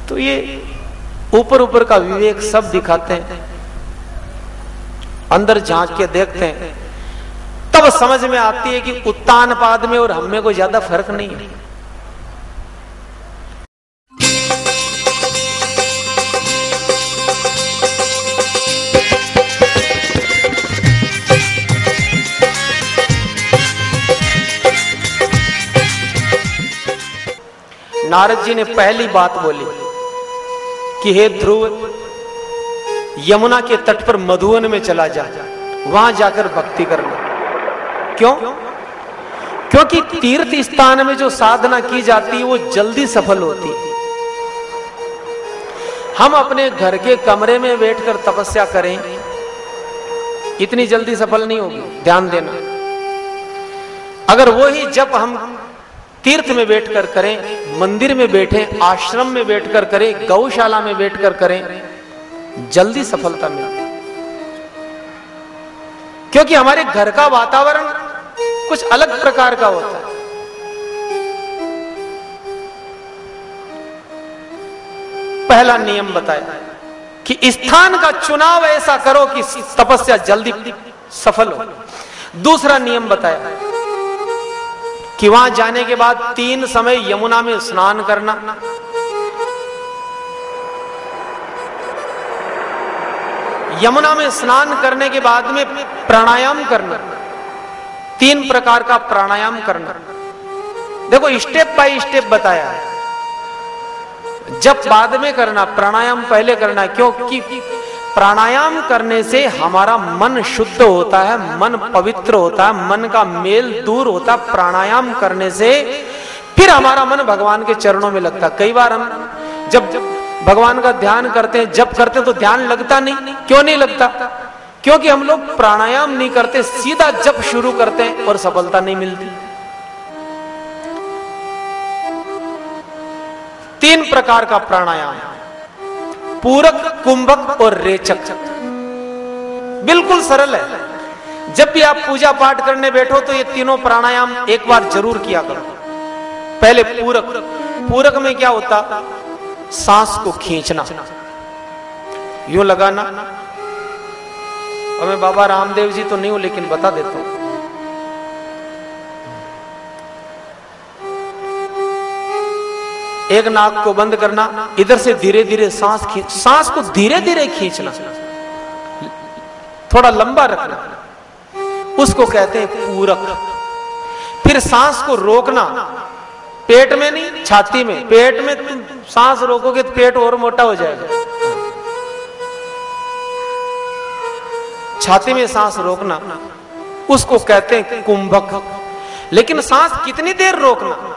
तो ये ऊपर ऊपर का विवेक सब दिखाते हैं, अंदर झांक के देखते हैं तब समझ में आती है कि उत्तानपाद में और हम में कोई ज्यादा फर्क नहीं है। नारद जी ने पहली बात बोली कि हे ध्रुव, यमुना के तट पर मधुवन में चला जा, वहां जाकर भक्ति करना। क्यों? क्योंकि तीर्थ स्थान में जो साधना की जाती है वो जल्दी सफल होती है। हम अपने घर के कमरे में बैठकर तपस्या करें, इतनी जल्दी सफल नहीं होगी, ध्यान देना। अगर वही जब हम तीर्थ में बैठकर करें, मंदिर में बैठे, आश्रम में बैठकर करें, गौशाला में बैठकर करें, जल्दी सफलता मिलती। क्योंकि हमारे घर का वातावरण कुछ अलग प्रकार का होता है। पहला नियम बताया कि स्थान का चुनाव ऐसा करो कि तपस्या जल्दी सफल हो। दूसरा नियम बताया कि वहां जाने के बाद 3 समय यमुना में स्नान करना, यमुना में स्नान करने के बाद में प्राणायाम करना, 3 प्रकार का प्राणायाम करना। देखो स्टेप बाय स्टेप बताया है, जप बाद में करना, प्राणायाम पहले करना। क्योंकि प्राणायाम करने से हमारा मन शुद्ध होता है, मन पवित्र होता है, मन का मेल दूर होता है। प्राणायाम करने से फिर हमारा मन भगवान के चरणों में लगता। कई बार हम जब भगवान का ध्यान करते हैं, जप करते हैं, तो ध्यान लगता नहीं। क्यों नहीं लगता? क्योंकि हम लोग प्राणायाम नहीं करते, सीधा जप शुरू करते हैं और सफलता नहीं मिलती। 3 प्रकार का प्राणायाम, पूरक, कुंभक और रेचक। बिल्कुल सरल है। जब भी आप पूजा पाठ करने बैठो तो ये तीनों प्राणायाम एक बार जरूर किया करो। पहले पूरक। पूरक में क्या होता? सांस को खींचना, यूं लगाना। और मैं बाबा रामदेव जी तो नहीं हूं, लेकिन बता देता हूं। एक नाक को बंद करना, इधर से धीरे धीरे सांस को धीरे धीरे खींचना, थोड़ा लंबा रखना, उसको कहते हैं पूरक। फिर सांस को रोकना, पेट में नहीं, छाती में। पेट में तुम सांस रोकोगे तो पेट और मोटा हो जाएगा। छाती में सांस रोकना, उसको कहते हैं कुंभक। लेकिन सांस कितनी देर रोकना?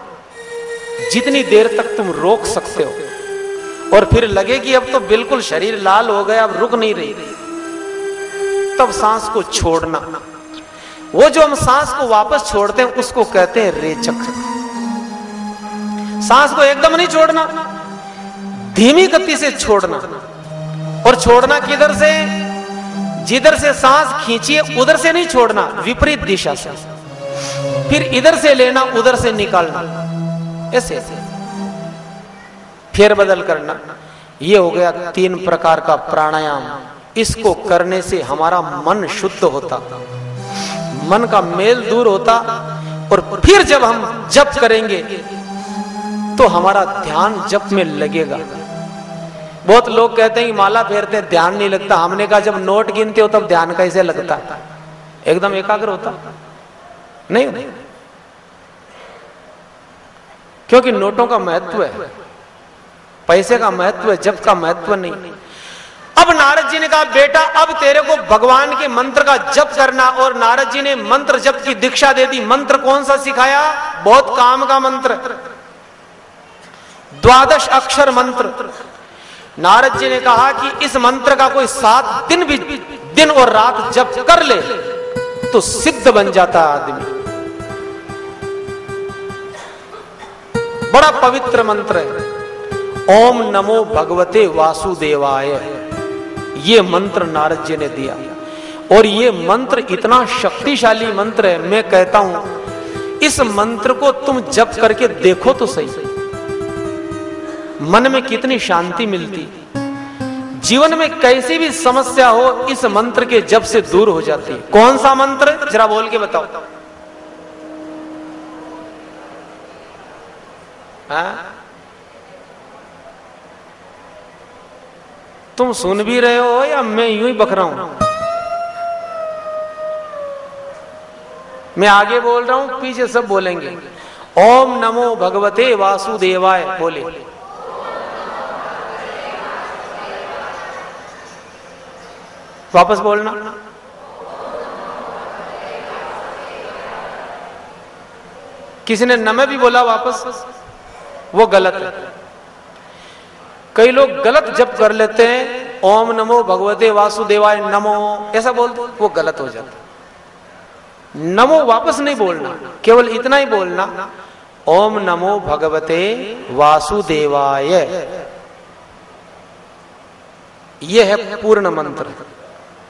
जितनी देर तक तुम रोक सकते हो। और फिर लगे कि अब तो बिल्कुल शरीर लाल हो गया, अब रुक नहीं रही, तब सांस को छोड़ना। वो जो हम सांस को वापस छोड़ते हैं उसको कहते हैं रेचक। सांस को एकदम नहीं छोड़ना, धीमी गति से छोड़ना। और छोड़ना किधर से? जिधर से सांस खींची है उधर से नहीं छोड़ना, विपरीत दिशा से। फिर इधर से लेना, उधर से निकालना, ऐसे फेर बदल करना। ये हो गया 3 प्रकार का प्राणायाम। इसको करने से हमारा मन शुद्ध होता, मन का मेल दूर होता। और फिर जब हम जप करेंगे तो हमारा ध्यान जप में लगेगा। बहुत लोग कहते हैं कि माला फेरते हैं, ध्यान नहीं लगता। हमने कहा जब नोट गिनते हो तब ध्यान कैसे लगता? एकदम एकाग्र होता नहीं। क्योंकि नोटों का महत्व है, पैसे का महत्व है, जप का महत्व नहीं। अब नारद जी ने कहा बेटा अब तेरे को भगवान के मंत्र का जप करना। और नारद जी ने मंत्र जप की दीक्षा दे दी। मंत्र कौन सा सिखाया? बहुत काम का मंत्र, 12 अक्षर मंत्र। नारद जी ने कहा कि इस मंत्र का कोई 7 दिन भी दिन और रात जप कर ले तो सिद्ध बन जाता आदमी। बड़ा पवित्र मंत्र है, ओम नमो भगवते वासुदेवाय। ये मंत्र नारद जी ने दिया। और ये मंत्र इतना शक्तिशाली मंत्र है, मैं कहता हूं इस मंत्र को तुम जप करके देखो तो सही। मन में कितनी शांति मिलती, जीवन में कैसी भी समस्या हो इस मंत्र के जप से दूर हो जाती। कौन सा मंत्र, जरा बोल के बताओ। तुम सुन भी रहे हो या मैं यूं ही बक रहा हूं? मैं आगे बोल रहा हूं, पीछे सब बोलेंगे। ओम नमो भगवते वासुदेवाय बोले। वापस बोलना। किसी ने नमः भी बोला वापस, वो गलत है। कई लोग गलत जप कर लेते हैं, ओम नमो भगवते वासुदेवाय नमो ऐसा बोलते, वो गलत हो जाता। नमो वापस नहीं बोलना, केवल इतना ही बोलना, ओम नमो भगवते वासुदेवाय। यह है पूर्ण मंत्र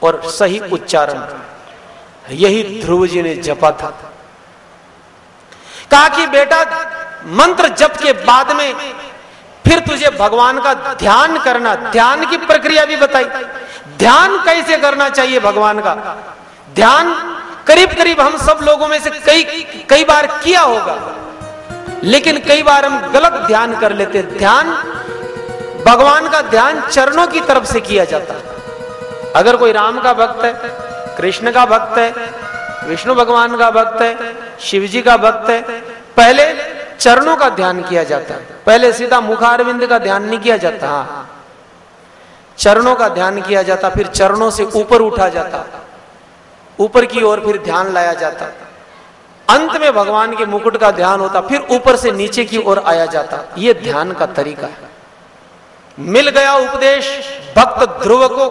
और सही उच्चारण। यही ध्रुव जी ने जपा था। कहा कि बेटा मंत्र जप के बाद में फिर तुझे भगवान का ध्यान करना। ध्यान की प्रक्रिया भी बताई। ध्यान कैसे करना चाहिए भगवान का। ध्यान करीब करीब हम सब लोगों में से कई बार किया होगा, लेकिन कई बार हम गलत ध्यान कर लेते हैं। ध्यान, भगवान का ध्यान चरणों की तरफ से किया जाता है। अगर कोई राम का भक्त है, कृष्ण का भक्त है, विष्णु भगवान का भक्त है, शिव जी का भक्त है, पहले चरणों का ध्यान किया जाता है। पहले सीधा मुखारविंद का ध्यान नहीं किया जाता। हाँ, चरणों का ध्यान किया जाता, फिर चरणों से ऊपर उठा जाता, ऊपर की ओर फिर ध्यान लाया जाता, अंत में भगवान के मुकुट का ध्यान होता, फिर ऊपर से नीचे की ओर आया जाता। यह ध्यान का तरीका है। मिल गया उपदेश भक्त ध्रुव को।